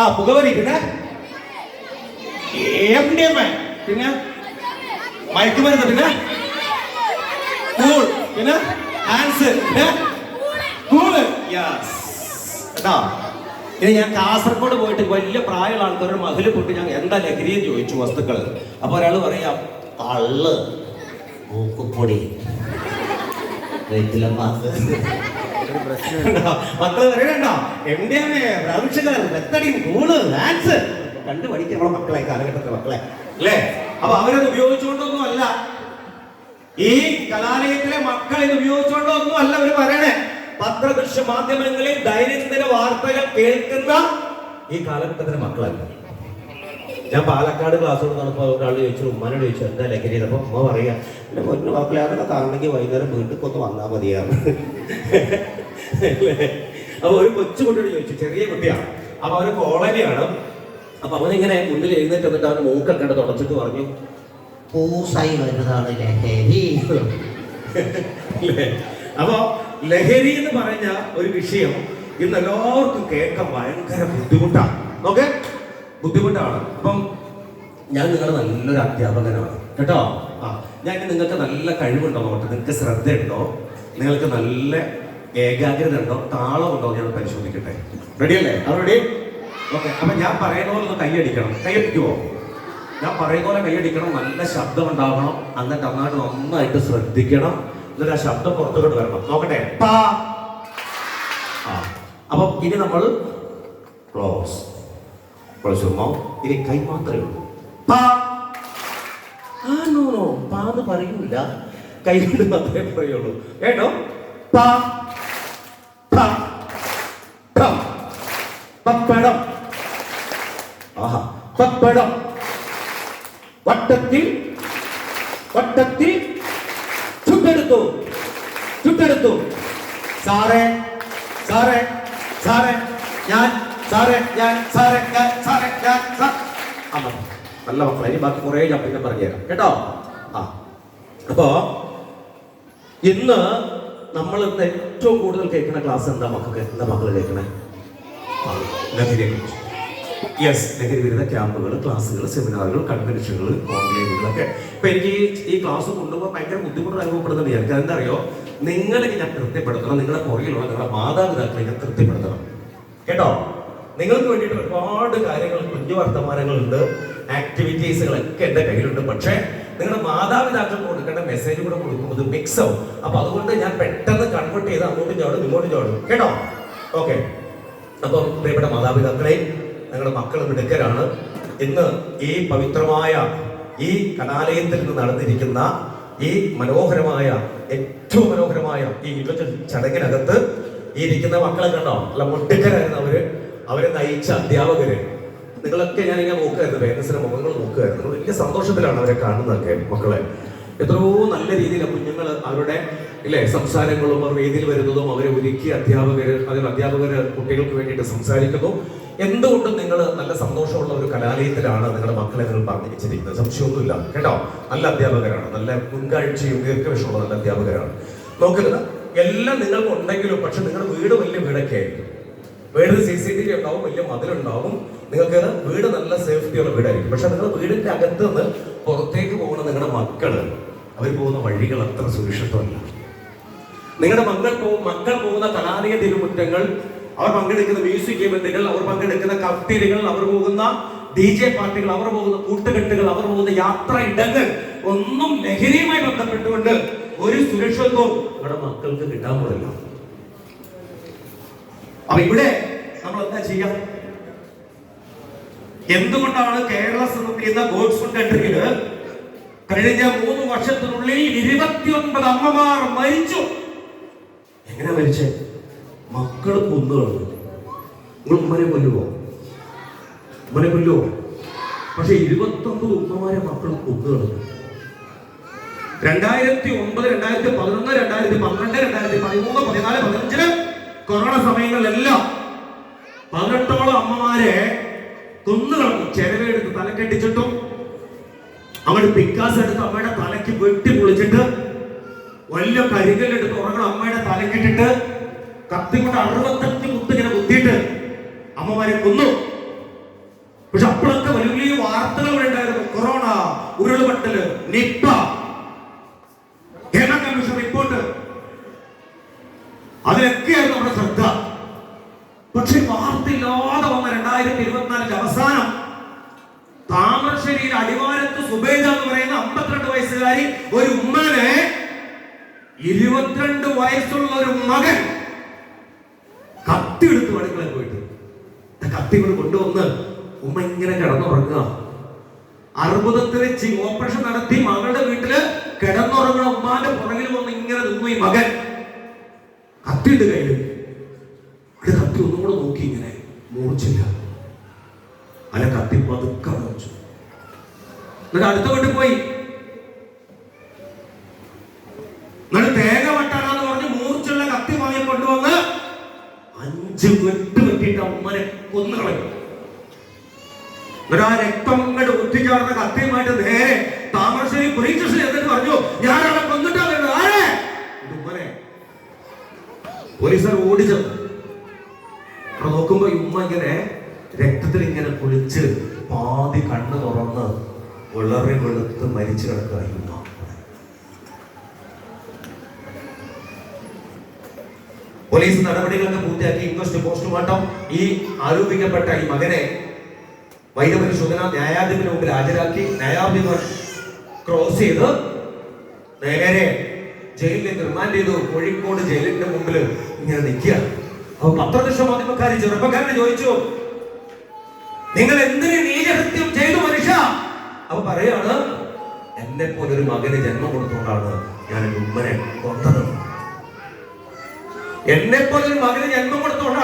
ആ പുകവലി, പിന്നെ MDMA, പിന്നെ മയക്കുമരുന്ന്, പിന്നെ കൂൾ, പിന്നെ ഹാൻസ്, പിന്നെ കൂള്. യെസ്. കേട്ടോ, ഇനി ഞാൻ കാസർഗോഡ് പോയിട്ട് വലിയ പ്രായമുള്ള ആൾക്കാരുടെ മതിൽ പോയിട്ട് ഞാൻ എന്താ ലഹരിയെന്ന് ചോദിച്ചു വസ്തുക്കൾ. അപ്പൊ ഒരാൾ പറയാം കള്ള്, മൂക്കുപ്പൊടി, മക്കള് പറയണ്ട MDMA, പ്രവിക്ഷകർ, രക്തടി, കൂള്, ഹാൻസ് കണ്ടു പഠിക്കാനുള്ള മക്കളെ കാലഘട്ടത്തിലെ മക്കളെ അല്ലേ? അപ്പൊ അവരത് ഉപയോഗിച്ചുകൊണ്ടൊന്നും അല്ല, ഈ കലാലയത്തിലെ മക്കൾ ഇത് ഉപയോഗിച്ചുകൊണ്ടൊന്നും അല്ല അവര് പറയണേ. പത്രദൃശ്യ മാധ്യമങ്ങളിൽ ദൈനംദിന വാർത്തകൾ കേൾക്കുന്ന ഈ കാലഘട്ടത്തിലെ മക്കളല്ല. ഞാൻ പാലക്കാട് ക്ലാസ് കൊടുത്തപ്പോൾ ഒരാൾ ചോദിച്ചു, ഉമ്മാനോട് ചോദിച്ചു എന്താ ലഹരി. അപ്പൊ ഉമ്മ പറയാ എന്റെ പൊന്നു മക്കളെ അതൊക്കെ കാണണമെങ്കിൽ വൈകുന്നേരം വീട്ടിൽ ഒന്ന് വന്നാൽ മതിയാണ്. അപ്പൊ ഒരു കൊച്ചുകുട്ടിയോട് ചോദിച്ചു, ചെറിയ കുട്ടിയാണ്, അപ്പൊ അവന് കോളനിയാണ്. അപ്പൊ അവനിങ്ങനെ മുന്നിൽ എഴുന്നേറ്റ് വന്നിട്ട് അവന് മൂക്കൊക്കെ തുടച്ചിട്ട് പറഞ്ഞു പൂസായി വരുന്നതാണ് ലഹരി. അപ്പൊ ലഹരി എന്ന് പറഞ്ഞ ഒരു വിഷയം ഇന്ന് എല്ലാവർക്കും കേൾക്കാൻ ഭയങ്കര ബുദ്ധിമുട്ടാണ്. ഓക്കെ, ബുദ്ധിമുട്ടാണ്. അപ്പം ഞാൻ നിങ്ങളുടെ നല്ലൊരു അധ്യാപകനാണ് കേട്ടോ. ഞാൻ നിങ്ങൾക്ക് നല്ല കഴിവുണ്ടോ നോട്ടെ, നിങ്ങൾക്ക് ശ്രദ്ധയുണ്ടോ, നിങ്ങൾക്ക് നല്ല ഏകാഗ്രത ഉണ്ടോ, താളം ഉണ്ടോ ഞാൻ പരിശോധിക്കട്ടെ. റെഡിയല്ലേ? അത് റെഡി? ഓക്കെ. അപ്പൊ ഞാൻ പറയുന്ന പോലെ ഒന്ന് കൈയടിക്കണം. കൈയടിക്കുമോ? ഞാൻ പറയുന്ന പോലെ കൈയടിക്കണം. നല്ല ശബ്ദം ഉണ്ടാവണം. എന്നിട്ട് അങ്ങോട്ട് നന്നായിട്ട് ശ്രദ്ധിക്കണം. എന്നിട്ട് ആ ശബ്ദം പുറത്തോട്ട് വരണം. നോക്കട്ടെ. അപ്പൊ ഇനി നമ്മൾ ക്ലോസ് ഇനി കൈ മാത്രമേ ഉള്ളൂ. പാന്ന് പറയൂല, കൈ കൊണ്ട് മാത്രമേ പറയുള്ളൂ കേട്ടോ. പപ്പടം. ആഹാ, പപ്പടം. വട്ടത്തിൽ വട്ടത്തിൽ ചുട്ടെടുത്തു ചുട്ടെടുത്തു. സാറേ സാറേ സാറേ ഞാൻ സാറേ ഞാൻ സാറേ ഞാൻ സാറേ ഞാൻ അമ്മ. നല്ല മക്കളെ, ഇനി ബാക്കി കുറേ ഞാൻ പിന്നെ പറഞ്ഞുതരാം കേട്ടോ. അപ്പോ ഇന്ന് നമ്മൾ ഏറ്റവും കൂടുതൽ കേൾക്കുന്ന ക്ലാസ് എന്താ മക്കൾക്ക്? എന്താ മക്കൾ കേൾക്കണേ? ലഹരിയെ കുറിച്ച്. യെസ്, ലഹരി വിരുദ്ധ ക്യാമ്പുകൾ, ക്ലാസ്സുകൾ, സെമിനാറുകൾ, കൺവെൻഷനുകൾ, കോൺക്ലേവുകളൊക്കെ. ഇപ്പൊ എനിക്ക് ഈ ക്ലാസ് കൊണ്ടുപോകാൻ ഭയങ്കര ബുദ്ധിമുട്ട് അനുഭവപ്പെടുന്നുണ്ട്. എനിക്ക് എന്താ അറിയോ, നിങ്ങൾക്ക് ഞാൻ തൃപ്തിപ്പെടുത്തണം. നിങ്ങളുടെ പുറകിലുള്ള നിങ്ങളുടെ മാതാപിതാക്കളെ ഞാൻ തൃപ്തിപ്പെടുത്തണം കേട്ടോ. നിങ്ങൾക്ക് വേണ്ടിയിട്ട് ഒരുപാട് കാര്യങ്ങൾ, കുഞ്ഞു വർത്തമാനങ്ങളുണ്ട്, ആക്ടിവിറ്റീസുകളൊക്കെ എൻ്റെ കയ്യിലുണ്ട്. പക്ഷേ നിങ്ങളുടെ മാതാപിതാക്കൾക്ക് കൊടുക്കേണ്ട മെസ്സേജ് കൂടെ കൊടുക്കുമ്പോൾ ഇത് മിക്സ് ആവും. അപ്പൊ അതുകൊണ്ട് ഞാൻ പെട്ടെന്ന് കൺവേർട്ട് ചെയ്ത് അങ്ങോട്ടും ചാടും ഇങ്ങോട്ടും ചാടും കേട്ടോ. ഓക്കെ. അപ്പം പ്രിയപ്പെട്ട മാതാപിതാക്കളെ, നിങ്ങളുടെ മക്കൾ മിടുക്കരാണ്. ഇന്ന് ഈ പവിത്രമായ ഈ കലാലയത്തിൽ നിന്ന് നടന്നിരിക്കുന്ന ഈ മനോഹരമായ, ഏറ്റവും മനോഹരമായ ഈ ചടങ്ങിനകത്ത് ഈ ഇരിക്കുന്ന മക്കളെ കണ്ടോ? നല്ല മുട്ടിക്കരായിരുന്നു അവരെ നയിച്ച അധ്യാപകര്. നിങ്ങളൊക്കെ ഞാനിങ്ങനെ നോക്കുമായിരുന്നു, പേരൻസിന്റെ മുഖങ്ങൾ നോക്കുമായിരുന്നു. വലിയ സന്തോഷത്തിലാണ് അവരെ കാണുന്നതൊക്കെ. മക്കളെ എത്രയോ നല്ല രീതിയിൽ കുഞ്ഞുങ്ങൾ അവരുടെ സംസാരങ്ങളും അവർ വേദിയിൽ വരുന്നതും അവരെ ഒരുക്കി അധ്യാപകര് കുട്ടികൾക്ക് വേണ്ടിയിട്ട് സംസാരിക്കുന്നു. എന്തുകൊണ്ടും നിങ്ങൾ നല്ല സന്തോഷമുള്ള ഒരു കലാലയത്തിലാണ് നിങ്ങളുടെ മക്കളെ നിങ്ങൾ പറഞ്ഞിരിക്കുന്നത്. സംശയമൊന്നുമില്ല കേട്ടോ. നല്ല അധ്യാപകരാണ്, നല്ല മുൻകാഴ്ചയും ദീർഘവശമുള്ള നല്ല അധ്യാപകരാണ്. നോക്കുന്നത് എല്ലാം നിങ്ങൾക്ക് ഉണ്ടെങ്കിലും, പക്ഷെ നിങ്ങളുടെ വീട് വലിയ വീടൊക്കെ ആയിരിക്കും. വീടിന് CCTV ഉണ്ടാവും, വലിയ മതിലുണ്ടാവും, നിങ്ങൾക്ക് വീട് നല്ല സേഫ്റ്റിയുള്ള വീടായിരിക്കും. പക്ഷെ നിങ്ങൾ വീടിന്റെ അകത്ത് നിന്ന് പുറത്തേക്ക് പോകുന്ന നിങ്ങളുടെ മക്കള്, അവർ പോകുന്ന വഴികൾ അത്ര സുരക്ഷിതമല്ല. നിങ്ങളുടെ മക്കൾ പോകുന്ന കലാലയ തിരുമുറ്റങ്ങൾ, അവർ പങ്കെടുക്കുന്ന മ്യൂസിക് ഇവന്റുകൾ, അവർ പങ്കെടുക്കുന്ന കഫ്റ്റീരിയകൾ, അവർ പോകുന്ന DJ പാർട്ടികൾ, അവർ പോകുന്ന കൂട്ടുകെട്ടുകൾ, അവർ പോകുന്ന യാത്ര ഇടങ്ങൾ ഒന്നും ലഹരിയുമായി ബന്ധപ്പെട്ടുകൊണ്ട് ഒരു സുരക്ഷിതത്വവും ഇവിടെ മക്കൾക്ക് കിട്ടാൻ പോകില്ല. അപ്പൊ ഇവിടെ നമ്മൾ എന്താ ചെയ്യാം? എന്തുകൊണ്ടാണ് കേരള എന്ന ഗോഡ്സ് ഫുഡ് കൺട്രിയില് കഴിഞ്ഞ 3 വർഷത്തിനുള്ളിൽ 29 അമ്മമാർ മരിച്ചു? എങ്ങനെ മരിച്ചേ? മക്കൾ കൊന്നുകളഞ്ഞു. നിങ്ങൾ ഉമ്മനെ കൊല്ലുവോ? ഉമ്മനെ കൊല്ലുവോ? പക്ഷെ 29 ഉമ്മമാരെ മക്കൾ കൊന്നുകളഞ്ഞു. 2009, 2011, 2012, 2013, 2014, 2015 കൊറോണ സമയങ്ങളിലെല്ലാം 18ഓളം അമ്മമാരെ കൊന്നുകളഞ്ഞു. ചെലവെടുത്ത് തലക്കെട്ടിച്ചിട്ടും അങ്ങോട്ട് പിക്കാസ് എടുത്ത് അമ്മയുടെ തലയ്ക്ക് വെട്ടി പൊളിച്ചിട്ട് വലിയ കരികല്ലെടുത്ത് ഉറങ്ങണം അമ്മയുടെ തലക്കിട്ടിട്ട് കത്തി കൊണ്ട് 65 കുത്ത് ഇങ്ങനെ കുത്തി അമ്മമാരെ കൊന്നു. പക്ഷെ അപ്പോഴൊക്കെ വലിയ വലിയ വാർത്തകൾ ഇവിടെ ഉണ്ടായിരുന്നു. കൊറോണ, ഉരുൾപൊട്ടല്, നിപ്പ, ഹേമ കമ്മീഷൻ റിപ്പോർട്ട്, അതിലൊക്കെയായിരുന്നു നമ്മുടെ ശ്രദ്ധ. പക്ഷെ വാർത്തയില്ലാതെ വന്ന 2024 അവസാനം താമരശ്ശേരിയിൽ അടിവാരത്ത് സുബൈദ എന്ന് പറയുന്ന 52 വയസ്സുകാരി ഒരു ഉമ്മനെ 22 വയസ്സുള്ള ഒരു മകൻ കത്തി എടുത്ത് അടുക്കളയിൽ പോയിട്ട് കത്തി കൊണ്ട് കൊണ്ടുവന്ന് ഉമ്മ ഇങ്ങനെ കിടന്നുറങ്ങുക. അർബുദത്തിന് ഓപ്പറേഷൻ നടത്തി മകളുടെ വീട്ടില് കിടന്നുറങ്ങുന്ന ഉമ്മാന്റെ പുറകിൽ വന്ന് ഇങ്ങനെ നിന്നു ഈ മകൻ. കത്തിയിട്ട് കയ്യില് കത്തി ഒന്നുകൂടെ നോക്കി, ഇങ്ങനെ മൂർച്ചില്ല. അല്ല, കത്തി പതുക്കെ വെച്ചു. എന്നിട്ട് അടുത്ത വീട്ടിൽ പോയി. എന്നിട്ട് തേങ്ങ വെട്ടാനാന്ന് പറഞ്ഞ് മൂർച്ചുള്ള കത്തി വാങ്ങി കൊണ്ടുവന്ന് 5 വെട്ട് വെട്ടിയിട്ട് ഉമ്മനെ കൊന്നുകളയും. എന്നിട്ട് ആ രക്തം അങ്ങോട്ട് ഒത്തിച്ചാർന്ന കത്തിയുമായിട്ട് നേരെ താമരശ്ശേരി പോലീസ് സ്റ്റേഷനിൽ എന്നിട്ട് പറഞ്ഞു, ഞാനവിടെ കൊന്നിട്ടാ വരുന്നത്. ആരെ? ഉമ്മനെ. പോലീസുകാർ ഓടിച്ചത്. അവിടെ നോക്കുമ്പോ ഉമ്മ ഇങ്ങനെ രക്തത്തിൽ ഇങ്ങനെ കുളിച്ച് പാതി കണ്ണ് തുറന്ന് വളരെ വെളുത്ത് മരിച്ചു കിടക്കുക. ഉമ്മ പോലീസ് നടപടികളൊക്കെ പൂർത്തിയാക്കി ഇൻക്വസ്റ്റ് പോസ്റ്റ്മോർട്ടം ഈ ആരോപിക്കപ്പെട്ട ഈ മകനെ വൈദ്യപരിശോധന ന്യായാധിപന് മുമ്പിൽ ഹാജരാക്കി. ന്യായാധിപൻ ക്രോസ് ചെയ്ത് നേരെ ജയിലിലേക്ക് റിമാൻഡ് ചെയ്തു. കോഴിക്കോട് ജയിലിന്റെ മുമ്പിൽ ഇങ്ങനെ നിൽക്കുക. അപ്പൊ പത്രദൃശ്യ മാധ്യമക്കാരി ചെറുപ്പക്കാരനെ ചോദിച്ചു, നിങ്ങൾ എന്തിനു നീചകൃത്യം ചെയ്തു മനുഷ്യ? അപ്പൊ പറയാണ്, എന്നെ പോലൊരു മകന് ജന്മം കൊടുത്തുകൊണ്ടാണ് ഞാൻ ഉമ്മനെ കൊന്നത്. എന്നെ പോലൊരു മകന് ജന്മം കൊടുത്തുകൊണ്ടാണ്